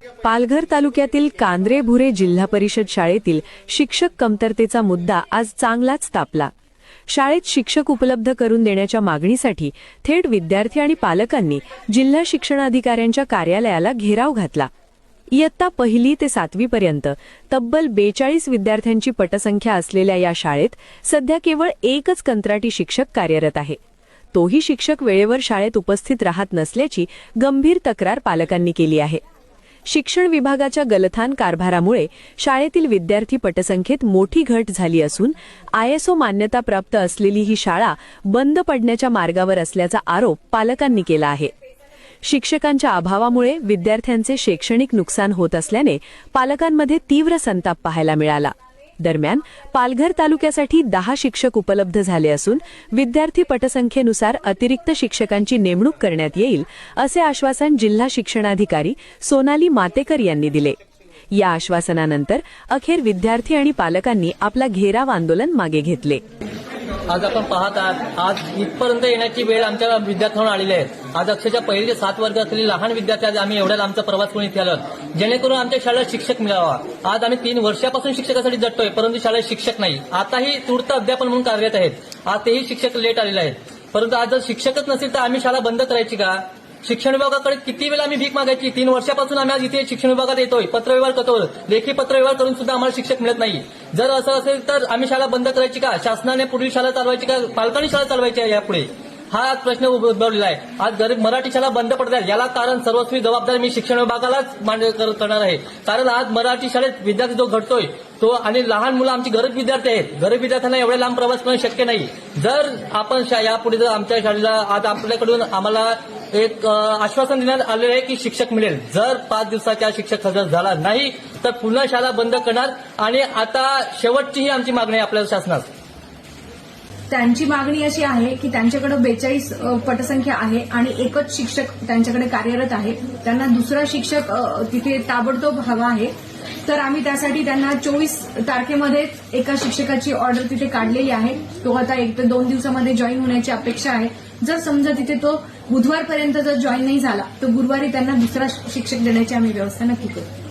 पालघर तालुक्यातील कांद्रेभुरे जिल्हा परिषद शाळेतील शिक्षक कमतरतेचा मुद्दा आज चांगलाच तापला। शाळेत शिक्षक उपलब्ध करून देण्याच्या मागणीसाठी थेट विद्यार्थी आणि पालकांनी जिल्हा शिक्षणाधिकाऱ्यांच्या कार्यालयाला घेराव घातला। इयत्ता 1ली ते 7वी पर्यंत तब्बल 42 विद्यार्थ्यांची पटसंख्या असलेल्या या शाळेत सध्या केवळ एकच कंत्राटी शिक्षक कार्यरत आहे। तोही शिक्षक वेळेवर शाळेत उपस्थित राहत नसल्याची गंभीर तक्रार पालकांनी केली आहे। शिक्षण विभागाच्या गलथान कारभारामुळे शाळेतील विद्यार्थी पटसंख्येत मोठी घट झाली असून ISO मान्यता प्राप्त असलेली ही शाळा बंद पडण्याच्या मार्गावर असल्याचा आरोप पालकांनी केला आहे। शिक्षकांच्या अभावामुळे विद्यार्थ्यांचे शैक्षणिक नुकसान होत असल्याने पालकांमध्ये तीव्र संताप पाहायला मिळाला। दरम्यान पालघर तालुक्यासाठी 10 शिक्षक उपलब्ध झाले असून विद्यार्थी पटसंख्येनुसार अतिरिक्त शिक्षकांची नेमणूक करण्यात येईल असे आश्वासन जिल्हा शिक्षणाधिकारी सोनाली मातेकर यांनी दिले। या आश्वासनानंतर अखेर विद्यार्थी आणि पालकांनी आपला घेराव आंदोलन मागे घेतले। आज आपण पाहत आहात, आज इथपर्यंत येण्याची वेळ आमच्या विद्यार्थ्यांना आलेली आहे। आज अक्षरशः 1 ते 7 वर्ग असलेले लहान विद्यार्थी आज आम्ही एवढ्या लांबचा प्रवास करून इथे आलो जेणेकरून आमच्या शाळेत शिक्षक मिळावा। आज आम्ही 3 वर्षापासून शिक्षकासाठी झटतोय, परंतु शाळेत शिक्षक नाही। आताही तूर्त अध्यापन म्हणून कार्यरत आहेत। आज तेही शिक्षक लेट आलेले आहेत, परंतु आज जर शिक्षकच नसेल तर आम्ही शाळा बंद करायची का? शिक्षण विभागाकडे किती वेळा आम्ही भीक मागायची? 3 वर्षापासून आम्ही आज इथे शिक्षण विभागात येतोय, पत्रव्यवहार करतो, लेखी पत्रव्यवहार करून सुद्धा आम्हाला शिक्षक मिळत नाही। जर असं असेल तर आम्ही शाळा बंद करायची का? शासनाने पुढील शाळा चालवायची का? पालकांनी शाळा चालवायची आहे यापुढे? हा प्रश्न उद्भवलेला आहे। आज गरीब मराठी शाळा बंद पडत आहे, याला कारण सर्वस्वी जबाबदारी मी शिक्षण विभागालाच करणार आहे। कारण आज मराठी शाळेत विद्यार्थी जो घडतोय तो आणि लहान मुलं आमची गरीब विद्यार्थी आहेत। गरीब विद्यार्थ्यांना एवढे लांब प्रवास करणं शक्य नाही। जर आपण यापुढे जर आमच्या शाळेला आज आपल्याकडून आम्हाला एक आश्वासन देण्यात आले आहे की शिक्षक मिळेल, जर 5 दिवसाच्या शिक्षक हजर झाला नाही तर पुन्हा शाळा बंद करणार। आणि आता शेवटची ही आमची मागणी आहे आपल्या शासनास। त्यांची मागणी अशी आहे की त्यांच्याकडे 42 पटसंख्या आहे आणि एकच शिक्षक त्यांच्याकडे कार्यरत आहे। त्यांना दुसरा शिक्षक तिथे ताबडतोब हवा आहे। तर आम्ही त्यासाठी त्यांना 24 तारखेमध्ये एका शिक्षकाची ऑर्डर तिथे काढलेली आहे। तो आता 1 ते 2 दिवसामध्ये जॉईन होण्याची अपेक्षा आहे। जर समजा तिथे तो बुधवारपर्यंत जर जॉईन नाही झाला तर गुरुवारी त्यांना दुसरा शिक्षक देण्याची आम्ही व्यवस्था नक्की करू।